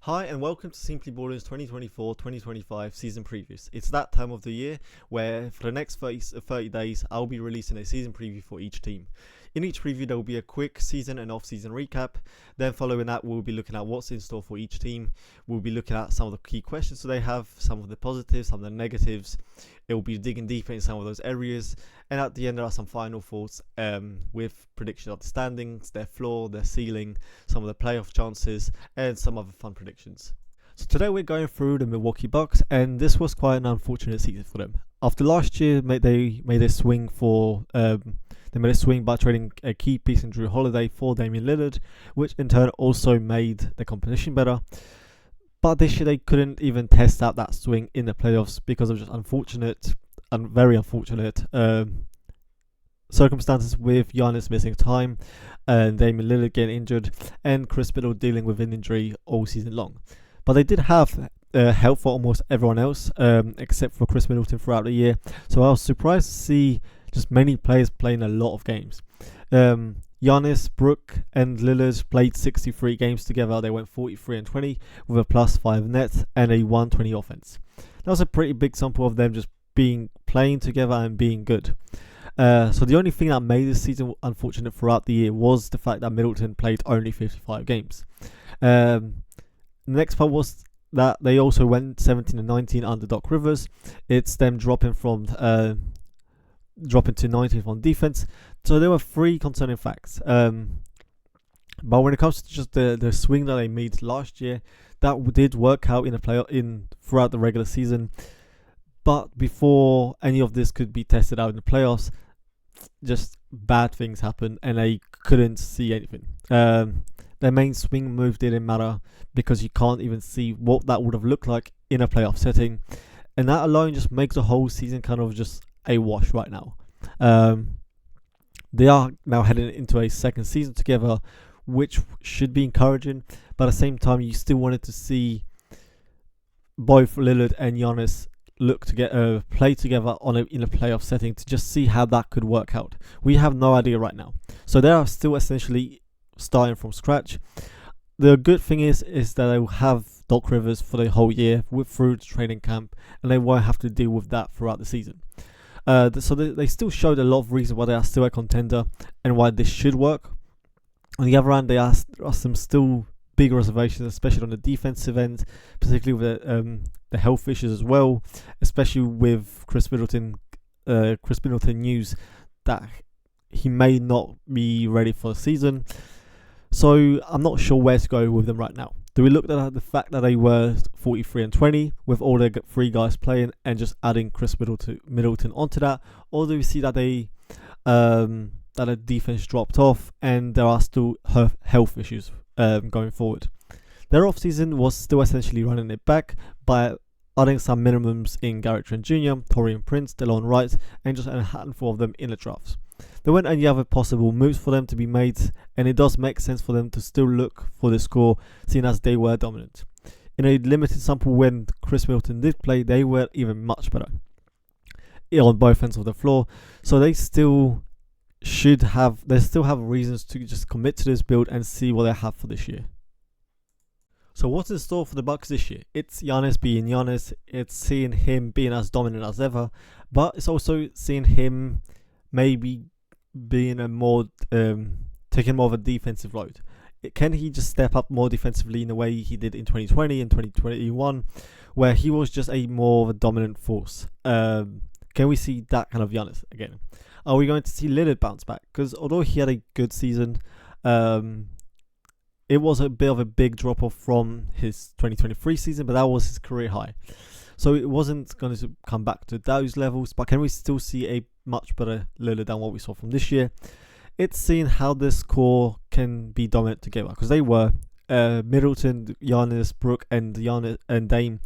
Hi and welcome to Simply Ballers 2024-2025 season previews. It's that time of the year where for the next 30 days I'll be releasing a season preview for each team. In each preview there will be a quick season and off-season recap. Then following that we'll be looking at what's in store for each team. We'll be looking at some of the key questions that they have, some of the positives, some of the negatives. It will be digging deeper in some of those areas. And at the end there are some final thoughts with prediction of the standings, their floor, their ceiling, some of the playoff chances and some other fun predictions. So today we're going through the Milwaukee Bucks, and this was quite an unfortunate season for them. After last year, they made a swing by trading a key piece in Drew Holiday for Damian Lillard, which in turn also made the competition better. But this year they couldn't even test out that swing in the playoffs because of just very unfortunate circumstances, with Giannis missing time and Damian Lillard getting injured and Chris Middleton dealing with an injury all season long. But they did have help for almost everyone else except for Chris Middleton throughout the year. So I was surprised to see just many players playing a lot of games. Giannis, Brook and Lillard played 63 games together. They went 43-20 with a +5 net and a 120 offense. That was a pretty big sample of them just playing together and being good. So the only thing that made this season unfortunate throughout the year was the fact that Middleton played only 55 games. The next part was that they also went 17-19 under Doc Rivers. It's them dropping to 19th on defense. So there were three concerning facts. But when it comes to just the swing that they made last year, that did work out throughout the regular season. But before any of this could be tested out in the playoffs, just bad things happened and they couldn't see anything. Their main swing move didn't matter because you can't even see what that would have looked like in a playoff setting. And that alone just makes the whole season kind of just a wash right now. They are now heading into a second season together, which should be encouraging. But at the same time, you still wanted to see both Lillard and Giannis look to get play together in a playoff setting to just see how that could work out. We have no idea right now. So they are still essentially starting from scratch. The good thing is that they will have Doc Rivers for the whole year through the training camp, and they won't have to deal with that throughout the season. So they still showed a lot of reasons why they are still a contender and why this should work. On the other hand, there are some still big reservations, especially on the defensive end, particularly with the health issues as well, especially with Chris Middleton news that he may not be ready for the season. So I'm not sure where to go with them right now. Do we look at the fact that they were 43-20 with all their three guys playing and just adding Chris Middleton onto that, or do we see that that the defense dropped off and there are still health issues going forward? Their offseason was still essentially running it back by adding some minimums in Garrett Trent Jr., Taurean Prince, DeLon Wright, and just a handful of them in the drafts. There weren't any other possible moves for them to be made, and it does make sense for them to still look for the score, seeing as they were dominant. In a limited sample when Chris Middleton did play, they were even much better on both ends of the floor, so they still have reasons to just commit to this build and see what they have for this year. So what's in store for the Bucks this year? It's Giannis being Giannis. It's seeing him being as dominant as ever, but it's also seeing him maybe being taking more of a defensive load. Can he just step up more defensively in the way he did in 2020 and 2021, where he was just more of a dominant force? Can we see that kind of Giannis again? Are we going to see Lillard bounce back? Because although he had a good season, it was a bit of a big drop-off from his 2023 season, but that was his career high. So it wasn't going to come back to those levels, but can we still see a much better Lillard than what we saw from this year? It's seeing how this core can be dominant together, because they were Middleton, Giannis, Brook, and Dame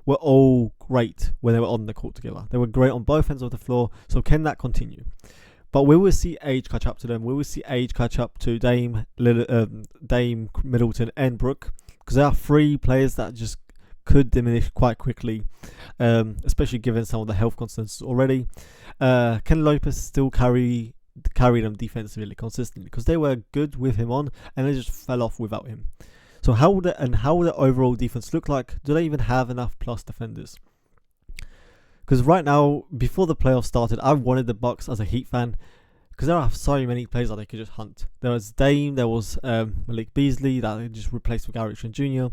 were all great when they were on the court together. They were great on both ends of the floor, so can that continue? But we will see age catch up to them. We will see age catch up to Dame, Middleton, and Brook, because there are three players that just could diminish quite quickly, especially given some of the health concerns already. Can Lopez still carry them defensively consistently? Because they were good with him on, and they just fell off without him. So how will the overall defense look like? Do they even have enough plus defenders? Because right now, before the playoffs started, I wanted the Bucks as a Heat fan because there are so many players that they could just hunt. There was Dame, there was Malik Beasley that they just replaced with Gary Trent Jr.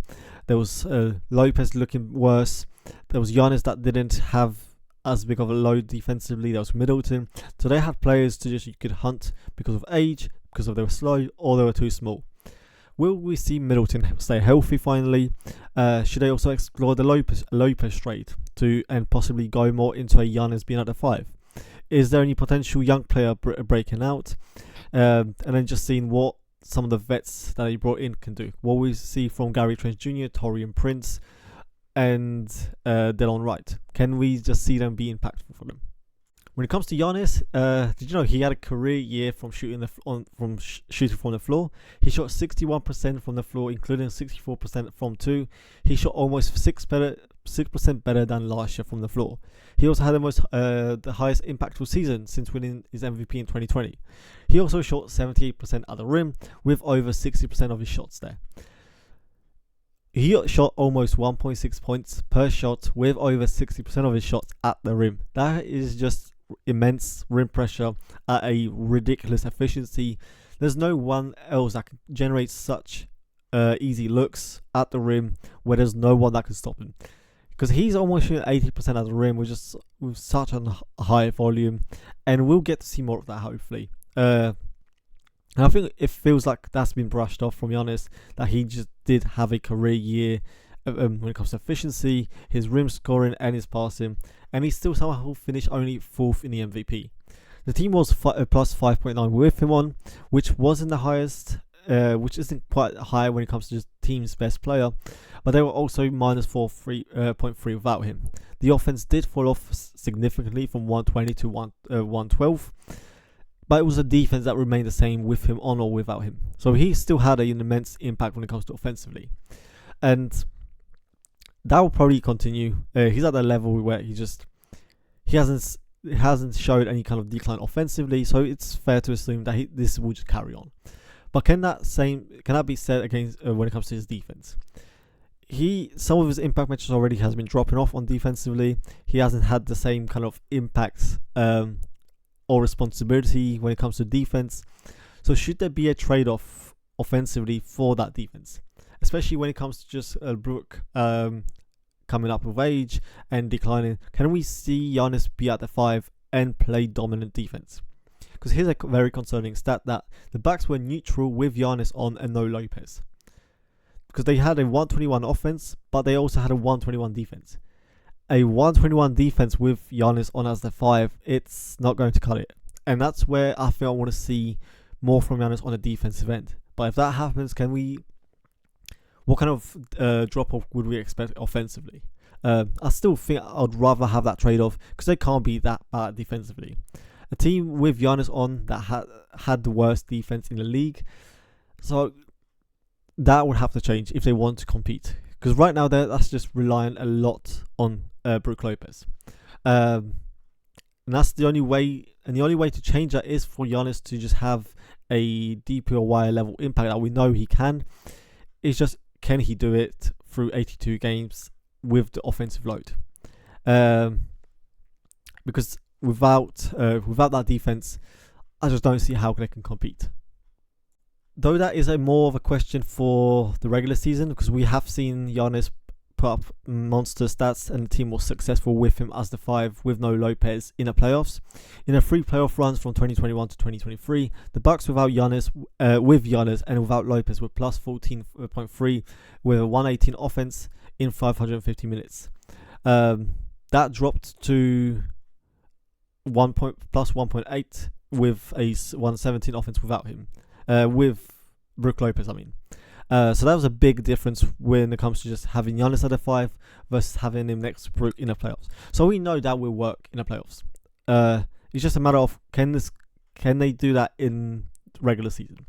There was Lopez looking worse. There was Giannis that didn't have as big of a load defensively. There was Middleton. So they had players to just you could hunt because of age, because of they were slow, or they were too small. Will we see Middleton stay healthy finally? Should they also explore the Lopez trade and possibly go more into a Giannis being at the 5? Is there any potential young player breaking out? And then just seeing what some of the vets that he brought in can do. What we see from Gary Trent Jr., Taurean Prince, and Delon Wright. Can we just see them be impactful for them? When it comes to Giannis, did you know he had a career year from shooting shooting from the floor? He shot 61% from the floor, including 64% from 2. He shot almost 6% better than last year from the floor. He also had the highest impactful season since winning his MVP in 2020. He also shot 78% at the rim, with over 60% of his shots there. He shot almost 1.6 points per shot, with over 60% of his shots at the rim. That is just immense rim pressure at a ridiculous efficiency. There's no one else that can generate such easy looks at the rim where there's no one that can stop him, because he's almost shooting 80% at the rim with such a high volume, and we'll get to see more of that hopefully. And I think it feels like that's been brushed off from Giannis, that he just did have a career year when it comes to efficiency, his rim scoring and his passing, and he still somehow finished only 4th in the MVP. The team was plus 5.9 with him on, which wasn't the highest, which isn't quite high when it comes to just team's best player, but they were also minus 4.3 without him. The offense did fall off significantly from 120 to 112, but it was a defense that remained the same with him on or without him. So he still had an immense impact when it comes to offensively, and that will probably continue. He's at the level where he hasn't showed any kind of decline offensively, so it's fair to assume that this will just carry on. But can that be said against when it comes to his defense? Some of his impact matches already has been dropping off on defensively. He hasn't had the same kind of impact or responsibility when it comes to defense. So should there be a trade-off offensively for that defense, especially when it comes to just Brook coming up with age and declining? Can we see Giannis be at the 5 and play dominant defense? Because here's a very concerning stat that the Bucks were neutral with Giannis on and no Lopez, because they had a 121 offense, but they also had a 121 defense. A 121 defense with Giannis on as the 5, it's not going to cut it. And that's where I think I want to see more from Giannis on the defensive end. But if that happens, what kind of drop-off would we expect offensively? I still think I'd rather have that trade-off, because they can't be that bad defensively. A team with Giannis on that had the worst defense in the league. So that would have to change if they want to compete. Because right now that's just relying a lot on Brook Lopez. And that's the only way. And the only way to change that is for Giannis to just have a DPOY level impact that we know he can. It's just, can he do it through 82 games with the offensive load? Because without that defense, I just don't see how they can compete. Though that is more of a question for the regular season, because we have seen Giannis put up monster stats and the team was successful with him as the 5 with no Lopez in the playoffs. In the 3 playoff runs from 2021 to 2023, the Bucks with Giannis and without Lopez were plus 14.3 with a 118 offense in 550 minutes. That dropped to plus 1.8 with a 117 offense without him. With Brook Lopez, I mean. So that was a big difference when it comes to just having Giannis at the 5 versus having him next to Brook in the playoffs. So we know that will work in the playoffs. It's just a matter of can they do that in regular season?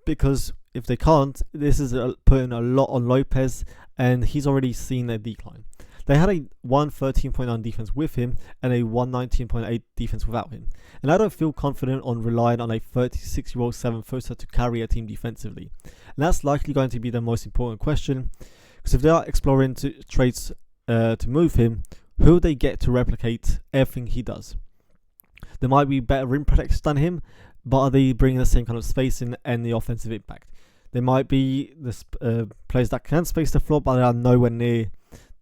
Because if they can't, this is putting a lot on Lopez, and he's already seen a decline. They had a 113.9 defense with him and a 119.8 defense without him. And I don't feel confident on relying on a 36-year-old 7-footer to carry a team defensively. And that's likely going to be the most important question, because if they are exploring trades to move him, who will they get to replicate everything he does? There might be better rim protectors than him, but are they bringing the same kind of spacing and the offensive impact? There might be the players that can space the floor, but they are nowhere near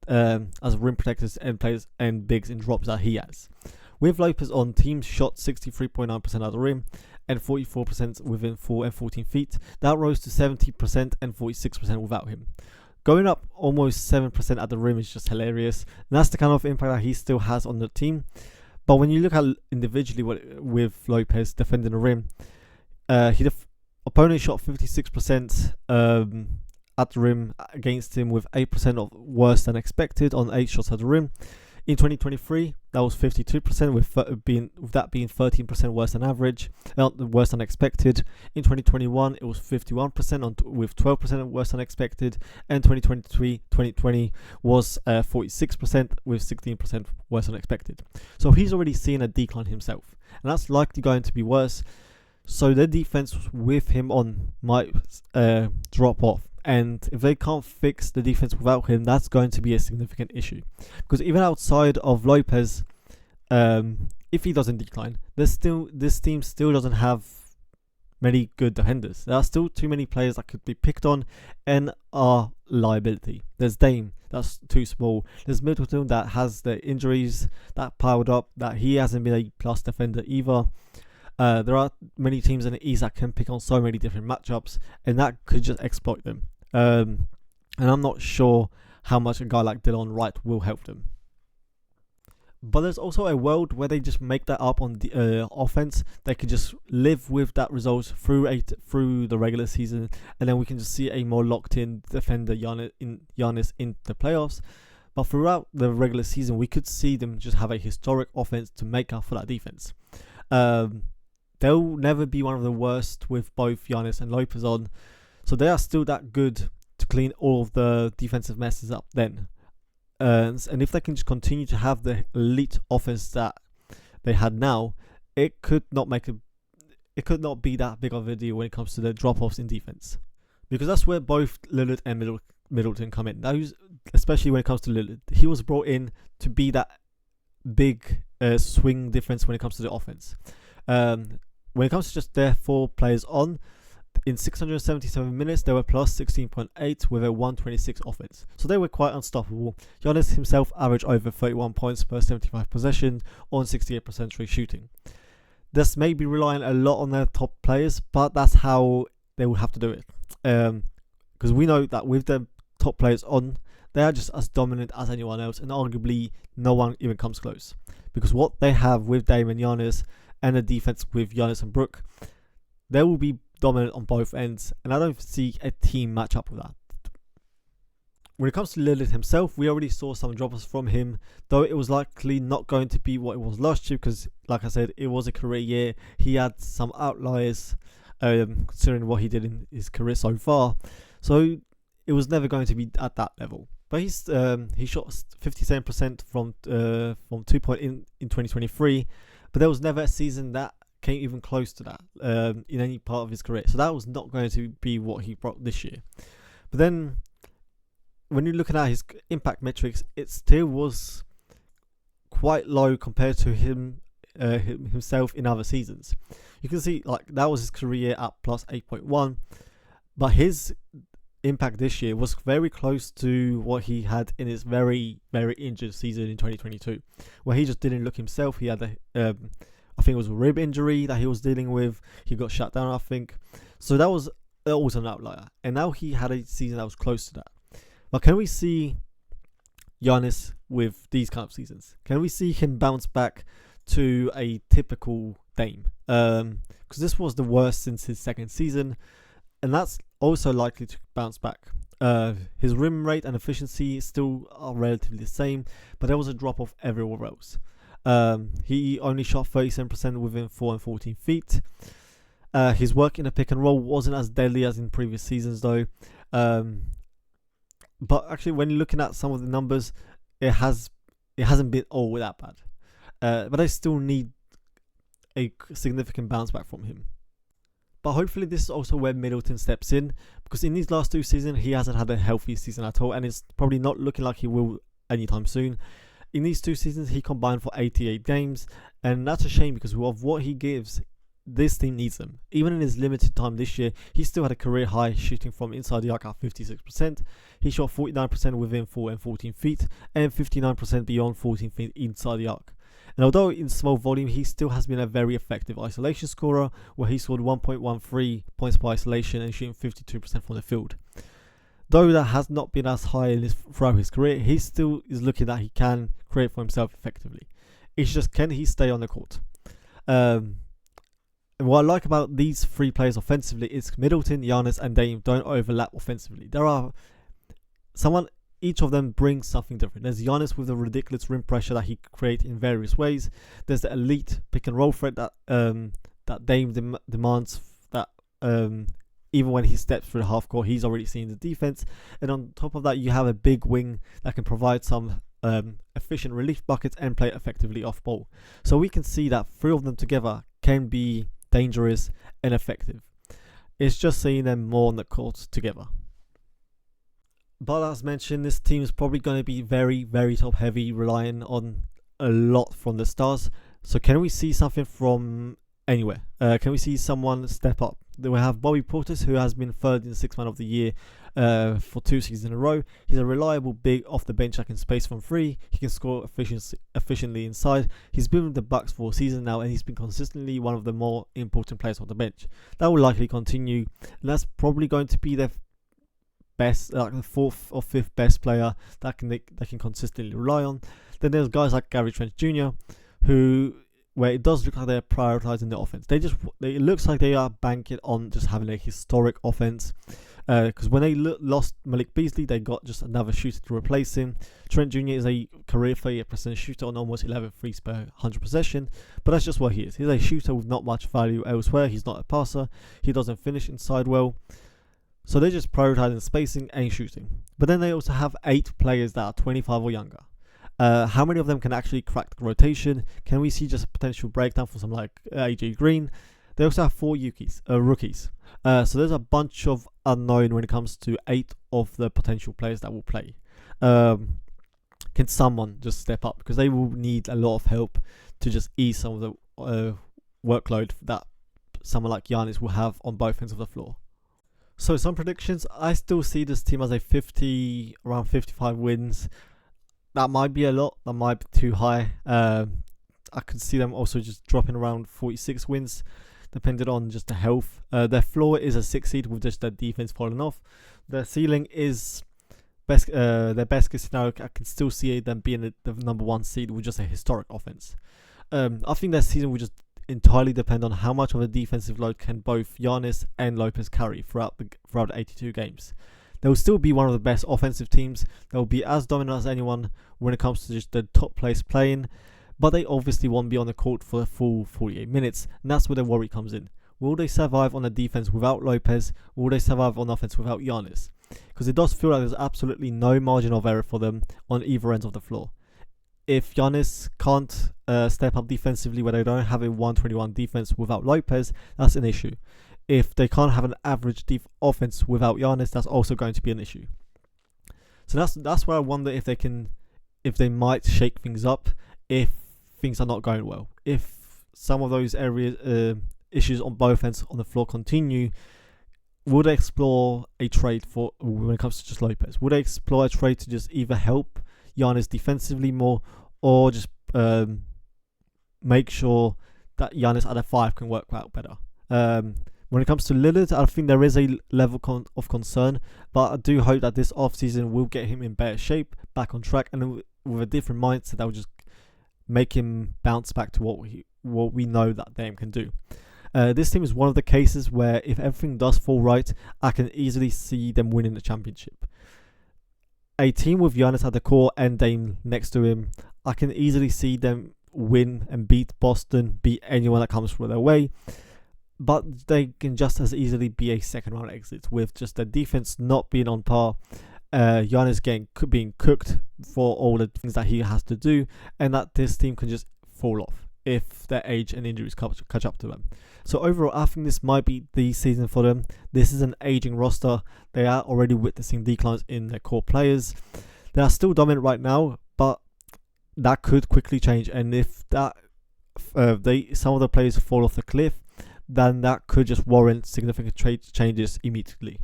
as rim protectors and players and bigs in drops that he has. With Lopez on, teams shot 63.9% at the rim and 44% within 4 and 14 feet. That rose to 70% and 46% without him. Going up almost 7% at the rim is just hilarious. And that's the kind of impact that he still has on the team. But when you look at individually with Lopez defending the rim, opponent shot 56% at the rim against him, with 8% of worse than expected on 8 shots at the rim. In 2023, that was 52%, with that being 13% worse than average, worse than expected. In 2021, it was 51% with 12% worse than expected, and 2020 was 46% with 16% worse than expected. So he's already seen a decline himself, and that's likely going to be worse. So their defense with him on might drop off. And if they can't fix the defense without him, that's going to be a significant issue. Because even outside of Lopez, if he doesn't decline, this team still doesn't have many good defenders. There are still too many players that could be picked on and are liability. There's Dame, that's too small. There's Middleton, that has the injuries that piled up, that he hasn't been a plus defender either. There are many teams in the East that can pick on so many different matchups, and that could just exploit them. And I'm not sure how much a guy like Delon Wright will help them. But there's also a world where they just make that up on the offense. They could just live with that result through the regular season, and then we can just see a more locked-in defender Giannis in the playoffs. But throughout the regular season, we could see them just have a historic offense to make up for that defense. They'll never be one of the worst with both Giannis and Lopez on, so they are still that good to clean all of the defensive messes up then. And if they can just continue to have the elite offense that they had now, it could not be that big of a deal when it comes to the drop-offs in defense, because that's where both Lillard and Middleton come in. Now, especially when it comes to Lillard, he was brought in to be that big swing difference when it comes to the offense. When it comes to just their 4 players on, in 677 minutes, they were plus 16.8 with a 126 offense. So they were quite unstoppable. Giannis himself averaged over 31 points per 75 possessions on 68% true shooting. This may be relying a lot on their top players, but that's how they will have to do it. Because we know that with the top players on, they are just as dominant as anyone else, and arguably no one even comes close. Because what they have with Dame and Giannis, and the defense with Giannis and Brook, they will be dominant on both ends, and I don't see a team match up with that. When it comes to Lillard himself, we already saw some drops from him, though it was likely not going to be what it was last year, because like I said, it was a career year. He had some outliers considering what he did in his career so far, so it was never going to be at that level. But he shot 57% from 2-point in 2023, but there was never a season that came even close to that in any part of his career. So that was not going to be what he brought this year. But then, when you're looking at his impact metrics, it still was quite low compared to himself in other seasons. You can see like that was his career at plus 8.1, but his impact this year was very close to what he had in his very, very injured season in 2022, where he just didn't look himself. He had I think it was a rib injury that he was dealing with. He got shut down, I think. So that was always an outlier. And now he had a season that was close to that. But can we see Giannis with these kind of seasons? Can we see him bounce back to a typical Dame? Because this was the worst since his second season, and that's also likely to bounce back. His rim rate and efficiency still are relatively the same, but there was a drop off everywhere else. He only shot 37% within 4 and 14 feet. His work in a pick and roll wasn't as deadly as in previous seasons though. But actually, when you're looking at some of the numbers, it hasn't been all that bad. But they still need a significant bounce back from him. But hopefully this is also where Middleton steps in, because in these last 2 seasons he hasn't had a healthy season at all, and it's probably not looking like he will anytime soon. In these 2 seasons he combined for 88 games, and that's a shame because of what he gives. This team needs them. Even in his limited time this year, he still had a career high shooting from inside the arc at 56%. He shot 49% within 4 and 14 feet, and 59% beyond 14 feet inside the arc. And although in small volume, he still has been a very effective isolation scorer, where he scored 1.13 points per isolation and shooting 52% from the field. Though that has not been as high throughout his career, he still is looking that he can create for himself effectively. It's just, can he stay on the court? And what I like about these 3 players offensively is Middleton, Giannis, and Dame don't overlap offensively. Each of them brings something different. There's Giannis with the ridiculous rim pressure that he can create in various ways. There's the elite pick and roll threat that Dame demands. That even when he steps through the half court, he's already seen the defense. And on top of that, you have a big wing that can provide some efficient relief buckets and play effectively off ball. So we can see that 3 of them together can be dangerous and effective. It's just seeing them more on the court together. But as mentioned, this team is probably going to be very, very top heavy, relying on a lot from the stars. So can we see something from anywhere? Can we see someone step up? We have Bobby Portis, who has been 3rd in 6th Man of the Year for 2 seasons in a row. He's a reliable big off the bench that can space from 3. He can score efficiently inside. He's been with the Bucks for a season now, and he's been consistently one of the more important players on the bench. That will likely continue, and that's probably going to be their best, like the 4th or 5th best player that they can consistently rely on. Then there's guys like Gary Trent Jr., where it does look like they're prioritizing the offense. It looks like they are banking on just having a historic offense. Because when they lost Malik Beasley, they got just another shooter to replace him. Trent Jr. is a career 38% shooter on almost 11 threes per 100 possession, but that's just what he is. He's a shooter with not much value elsewhere. He's not a passer. He doesn't finish inside well. So they're just prioritizing spacing and shooting. But then they also have 8 players that are 25 or younger. How many of them can actually crack the rotation? Can we see just a potential breakdown for someone like AJ Green? They also have 4 rookies. So there's a bunch of unknown when it comes to 8 of the potential players that will play. Can someone just step up? Because they will need a lot of help to just ease some of the workload that someone like Giannis will have on both ends of the floor. So some predictions, I still see this team as around 55 wins. That might be a lot, that might be too high. I could see them also just dropping around 46 wins, depending on just the health. Their floor is a 6 seed with just their defense falling off. Their ceiling is their best case scenario. I can still see them being the number 1 seed with just a historic offense. I think their season will just entirely depend on how much of a defensive load can both Giannis and Lopez carry throughout the 82 games. They will still be one of the best offensive teams. They will be as dominant as anyone when it comes to just the top players playing, but they obviously won't be on the court for the full 48 minutes, and that's where the worry comes in. Will they survive on the defense without Lopez? Will they survive on offense without Giannis? Because it does feel like there's absolutely no margin of error for them on either end of the floor. If Giannis can't step up defensively where they don't have a 121 defense without Lopez, that's an issue. If they can't have an average offense without Giannis, that's also going to be an issue. So that's where I wonder if they might shake things up if things are not going well. If some of those issues on both ends on the floor continue, will they explore a trade for when it comes to just Lopez? Would they explore a trade to just either help Giannis defensively more, or just make sure that Giannis at a 5 can work out better? When it comes to Lillard, I think there is a level of concern, but I do hope that this offseason will get him in better shape, back on track, and with a different mindset that will just make him bounce back to what we know that Dame can do. This team is one of the cases where if everything does fall right, I can easily see them winning the championship. A team with Giannis at the core and Dame next to him, I can easily see them win and beat Boston, beat anyone that comes from their way. But they can just as easily be a second round exit with just their defense not being on par Giannis being cooked for all the things that he has to do, and that this team can just fall off if their age and injuries catch up to them. So overall, I think this might be the season for them. This is an aging roster. They are already witnessing declines in their core players. They are still dominant right now, but that could quickly change. And if that some of the players fall off the cliff, then that could just warrant significant trade changes immediately.